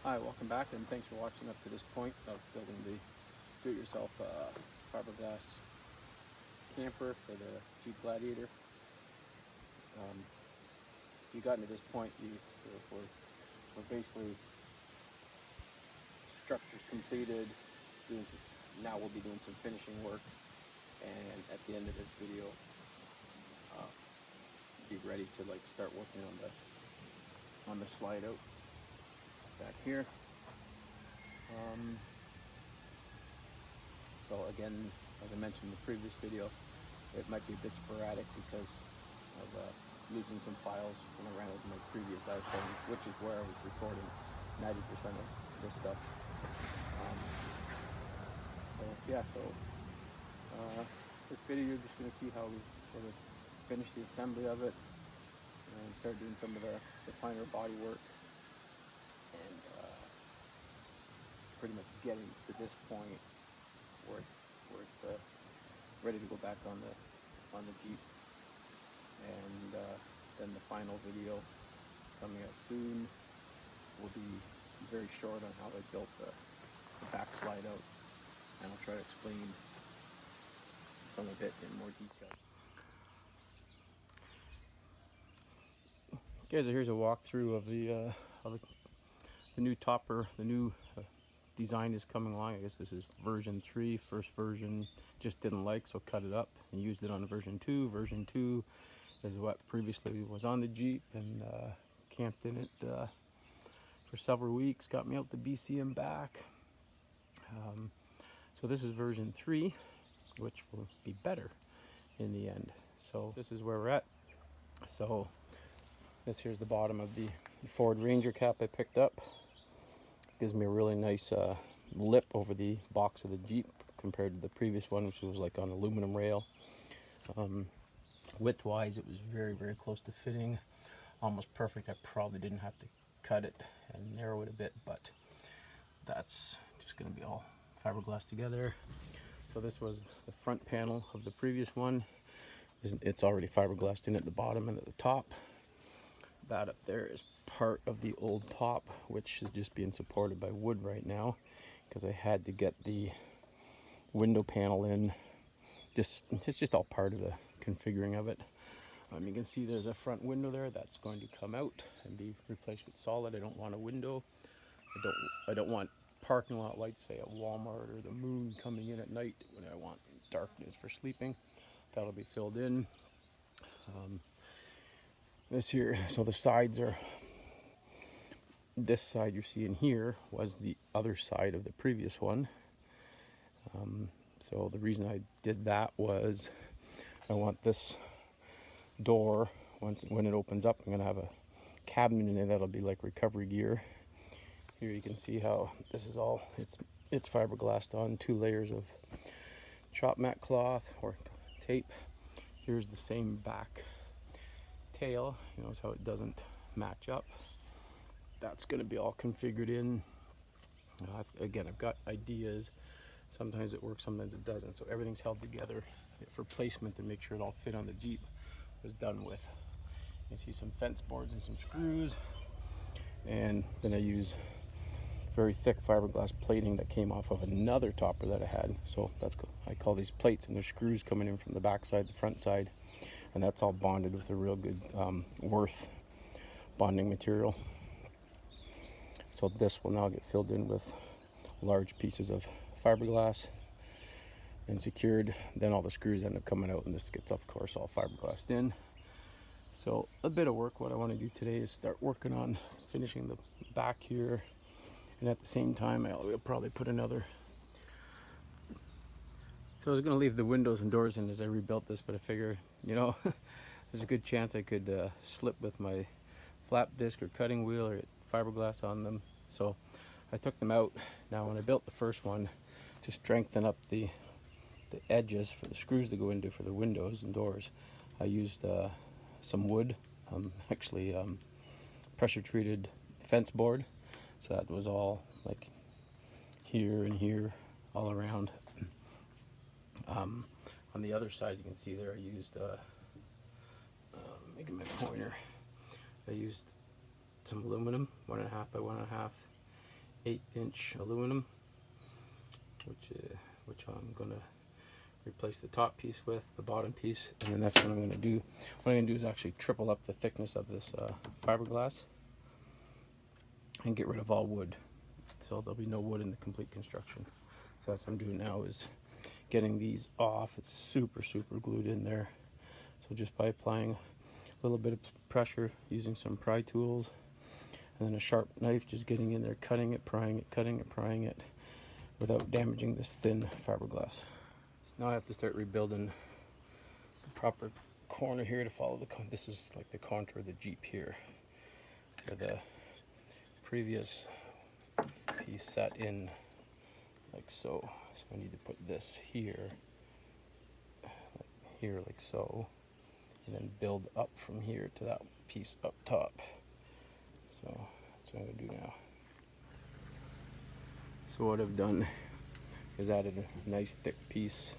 Hi, welcome back, and thanks for watching up to this point of building the do-it-yourself fiberglass camper for the Jeep Gladiator. If you've gotten to this point, we're basically structures completed. Now we'll be doing some finishing work, and at the end of this video, be ready to start working on the slide out back here. So again, as I mentioned in the previous video, it might be a bit sporadic because of losing some files when I ran over my previous iPhone, which is where I was recording 90% of this stuff. This video you're just going to see how we sort of finish the assembly of it and start doing some of the finer body work, and pretty much getting to this point where it's ready to go back on the Jeep. And then the final video coming out soon will be very short on how I built the back slide out, and I'll try to explain some of it in more detail. Okay, so here's a walkthrough of the new topper. The new design is coming along. I guess this is version 3. First version just didn't like, so cut it up and used it on version 2. Version 2 is what previously was on the Jeep, and camped in it for several weeks. Got me out to BC and back. So this is version 3, which will be better in the end. So this is where we're at. So this here's the bottom of the Ford Ranger cap I picked up. Gives me a really nice lip over the box of the Jeep compared to the previous one, which was like on aluminum rail. Width wise, it was very, very close to fitting, almost perfect. I probably didn't have to cut it and narrow it a bit, but that's just going to be all fiberglass together. So this was the front panel of the previous one. It's already fiberglassed in at the bottom and at the top. That up there is part of the old top, which is just being supported by wood right now because I had to get the window panel in. It's just all part of the configuring of it. You can see there's a front window there that's going to come out and be replaced with solid. I don't want a window. I don't want parking lot lights, say at Walmart or the moon, coming in at night when I want darkness for sleeping. That'll be filled in. This here, so the sides are, this side you're seeing here was the other side of the previous one. So the reason I did that was I want this door, when it opens up, I'm going to have a cabinet in there that'll be like recovery gear. Here you can see how this is all, it's fiberglassed on 2 layers of chop mat cloth or tape. Here's the same back tail. You notice how it doesn't match up. That's going to be all configured in. I've got ideas. Sometimes it works, sometimes it doesn't. So everything's held together for placement to make sure it all fit on the Jeep was done with. You can see some fence boards and some screws. And then I use very thick fiberglass plating that came off of another topper that I had. So I call these plates, and there's screws coming in from the back side, the front side. And that's all bonded with a real good Worth bonding material. So this will now get filled in with large pieces of fiberglass and secured. Then all the screws end up coming out, and this gets, of course, all fiberglassed in. So a bit of work. What I want to do today is start working on finishing the back here, and at the same time I'll probably put another. So I was going to leave the windows and doors in as I rebuilt this, but I figure, there's a good chance I could slip with my flap disc or cutting wheel or get fiberglass on them. So I took them out. Now when I built the first one, to strengthen up the edges for the screws to go into for the windows and doors, I used some wood, actually pressure treated fence board. So that was all like here and here all around. On the other side, you can see there I used making my pointer, I used some aluminum 1.5 by 1.5 1/8" aluminum, which I'm gonna replace the top piece with, the bottom piece, and then that's what I'm gonna do. What I'm gonna do is actually triple up the thickness of this fiberglass and get rid of all wood, so there'll be no wood in the complete construction. So that's what I'm doing now, is getting these off. It's super glued in there. So just by applying a little bit of pressure, using some pry tools, and then a sharp knife, just getting in there, cutting it, prying it, cutting it, prying it, without damaging this thin fiberglass. So now I have to start rebuilding the proper corner here to follow the this is like the contour of the Jeep here, where the previous piece sat in like so. So I need to put this here, like so, and then build up from here to that piece up top. So that's what I'm gonna do now. So what I've done is added a nice thick piece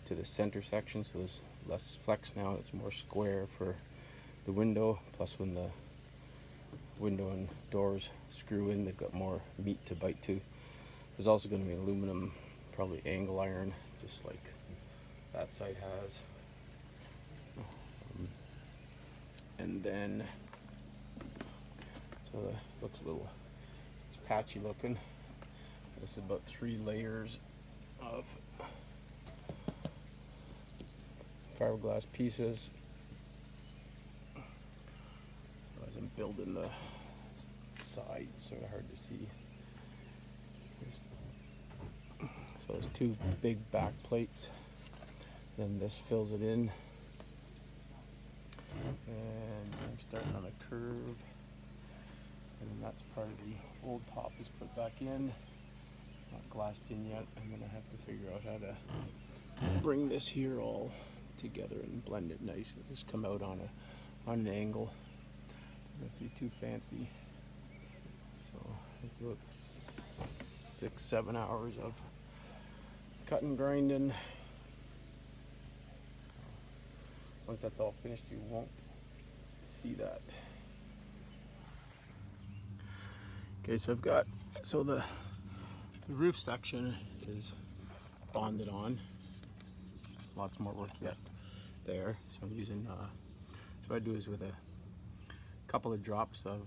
to the center section, so there's less flex now. It's more square for the window, plus when the window and doors screw in, they've got more meat to bite to. There's also going to be aluminum, probably angle iron, just like that side has. And then, so that looks a little, it's patchy looking. This is about 3 layers of fiberglass pieces. So as I'm building the side, sort of hard to see. So there's 2 big back plates. Then this fills it in. And I'm starting on a curve. And then that's part of the old top is put back in. It's not glassed in yet. I'm going to have to figure out how to bring this here all together and blend it nice and just come out on an angle. Don't have to be too fancy. So it's about 6-7 hours of cutting, grinding. Once that's all finished, you won't see that. Okay, so I've got, so the roof section is bonded on. Lots more work yet there. So I'm using, so what I do is with a couple of drops of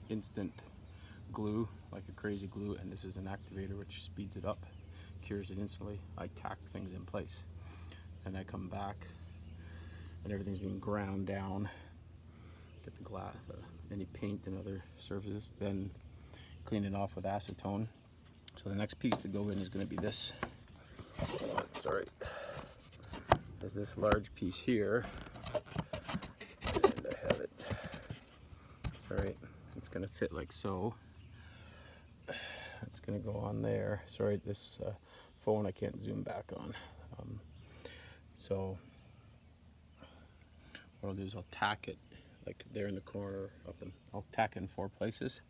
instant glue, like a crazy glue, and this is an activator which speeds it up, cures it instantly. I tack things in place, and I come back and everything's being ground down, get the glass, any paint and other surfaces, then clean it off with acetone. So the next piece to go in is going to be this, sorry, there's this large piece here, and I have it, sorry, it's going to fit like so. It's going to go on there. Sorry, this phone I can't zoom back on. So what I'll do is I'll tack it like there in the corner of them. I'll tack it in 4 places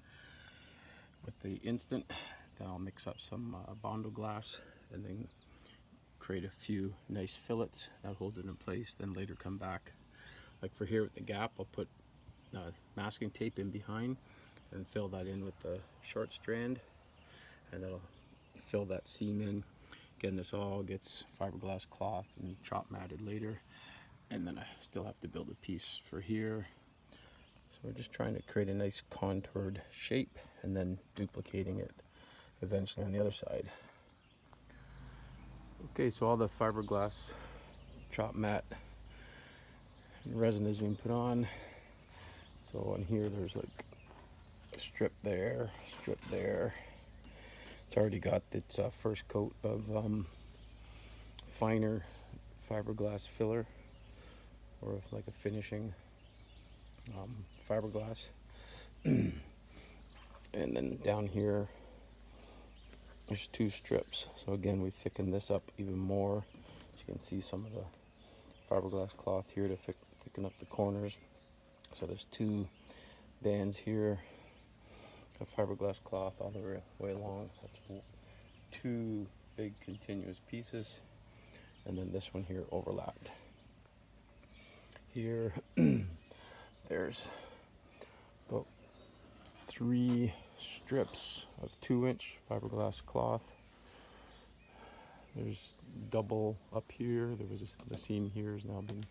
with the instant. Then I'll mix up some Bondo glass and then create a few nice fillets that hold it in place. Then later come back, like for here with the gap, I'll put masking tape in behind and fill that in with the short strand, and that'll fill that seam in. Again, this all gets fiberglass cloth and chop matted later, and then I still have to build a piece for here. So we're just trying to create a nice contoured shape and then duplicating it eventually on the other side. Okay, so all the fiberglass chop mat and resin has been put on. So on here there's like a strip there, strip there. It's already got its first coat of finer fiberglass filler, or like a finishing fiberglass. And then down here there's 2 strips. So again, we thicken this up even more. As you can see, some of the fiberglass cloth here to thicken up the corners. So there's 2 bands here of fiberglass cloth all the way along. That's 2 big continuous pieces, and then this one here overlapped. Here there's about 3 strips of 2-inch fiberglass cloth. There's double up here. There was the seam here has now been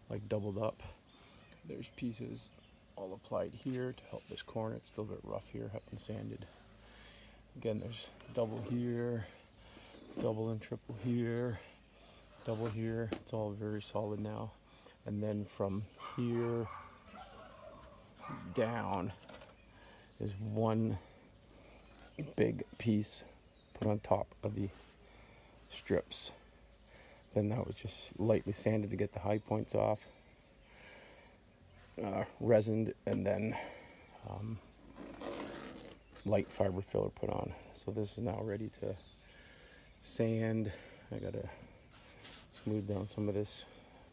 like doubled up. There's pieces all applied here to help this corner. It's still a bit rough here, haven't been sanded. Again, there's double here, double and triple here, double here. It's all very solid now. And then from here down is one big piece put on top of the strips. Then that was just lightly sanded to get the high points off, resined, and then light fiber filler put on. So this is now ready to sand. I gotta smooth down some of this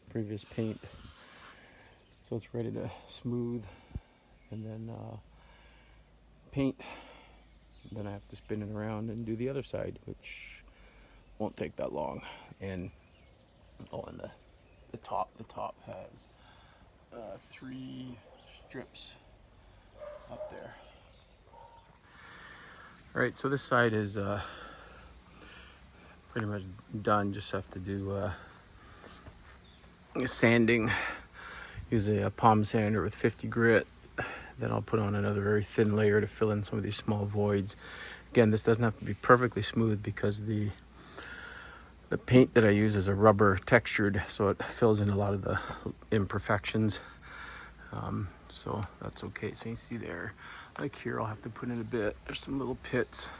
previous paint, so it's ready to smooth and then paint. Then I have to spin it around and do the other side, which won't take that long. And and the top has 3 strips up there. All right, so this side is pretty much done. Just have to do sanding. Use a palm sander with 50 grit. Then I'll put on another very thin layer to fill in some of these small voids. Again, this doesn't have to be perfectly smooth because the paint that I use is a rubber textured, so it fills in a lot of the imperfections. So that's okay. So you can see there, like here, I'll have to put in a bit. There's some little pits,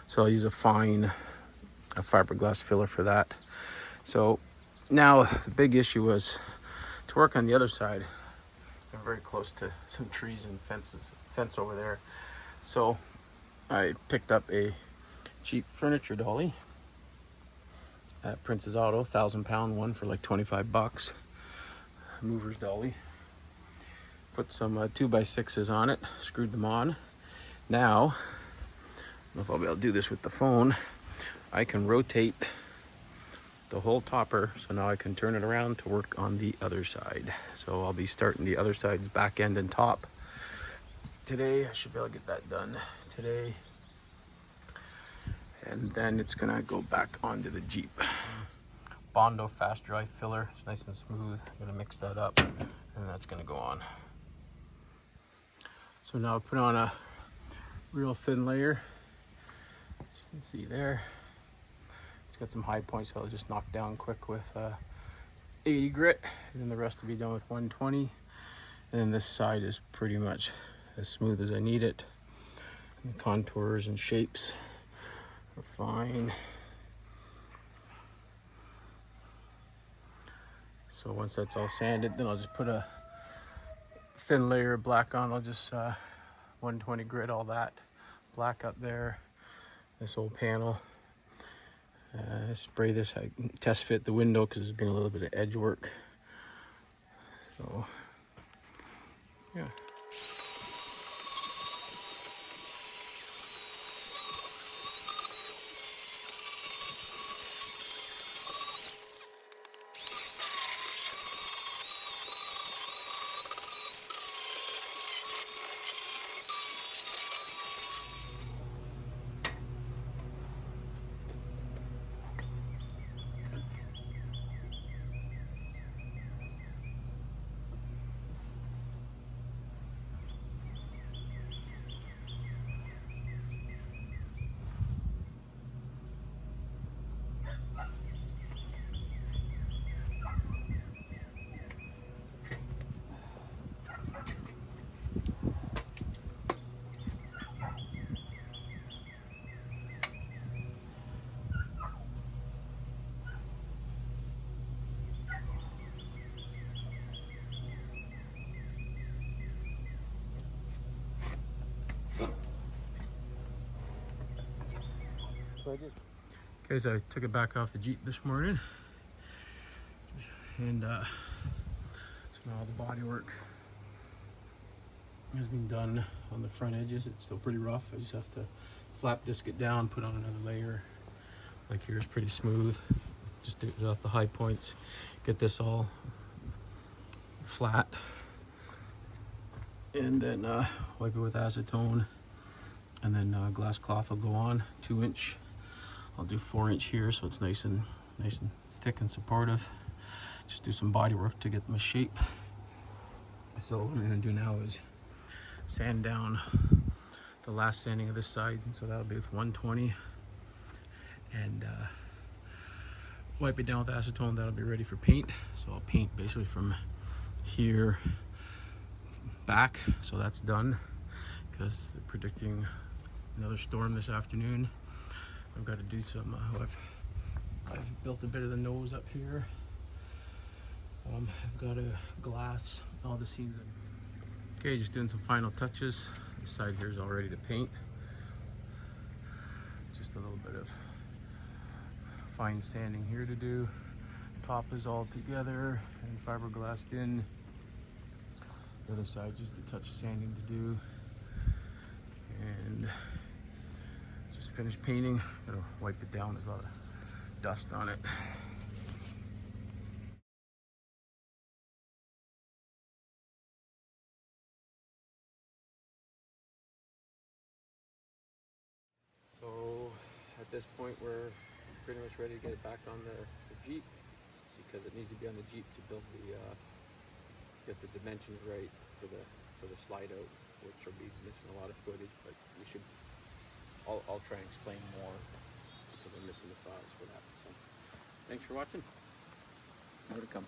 so I'll use a fiberglass filler for that. So now the big issue was to work on the other side. I'm very close to some trees and fence over there. So I picked up a cheap furniture dolly at Prince's Auto, 1,000-pound one for like 25 bucks. Mover's dolly. Put some 2x6s on it, screwed them on. Now, I don't know if I'll be able to do this with the phone. I can rotate the whole topper, so now I can turn it around to work on the other side. So I'll be starting the other side's back end and top today. I should be able to get that done today. And then it's gonna go back onto the Jeep. Bondo fast dry filler. It's nice and smooth. I'm gonna mix that up and that's gonna go on. So now I put on a real thin layer. As you can see there. It's got some high points, so I'll just knock down quick with 80 grit, and then the rest will be done with 120. And then this side is pretty much as smooth as I need it. And the contours and shapes are fine. So once that's all sanded, then I'll just put a thin layer of black on. I'll just 120 grit all that black up there, this whole panel. Spray this. I test fit the window because there's been a little bit of edge work. So yeah. Guys, I took it back off the Jeep this morning, and so now the body work has been done on the front edges. It's still pretty rough. I just have to flap disc it down, put on another layer. Like here's pretty smooth. Just take off the high points, get this all flat, and then wipe it with acetone and then glass cloth will go on, 2-inch. I'll do 4-inch here, so it's nice and thick and supportive. Just do some body work to get them a shape. So what I'm gonna do now is sand down the last sanding of this side, so that'll be with 120, and wipe it down with acetone. That'll be ready for paint. So I'll paint basically from here back, so that's done, because they're predicting another storm this afternoon. I've got to do some I've built a bit of the nose up here. I've got a glass all the seams. Okay, just doing some final touches. This side here is all ready to paint. Just a little bit of fine sanding here to do. Top is all together and fiberglassed in. The other side, just a touch of sanding to do. And just finished painting. Gotta wipe it down, there's a lot of dust on it. So at this point we're pretty much ready to get it back on the Jeep, because it needs to be on the Jeep to build the get the dimensions right for the slide out, which will be missing a lot of footage, but we should I'll try and explain more because I'm missing the files for that. So thanks for watching. More to come.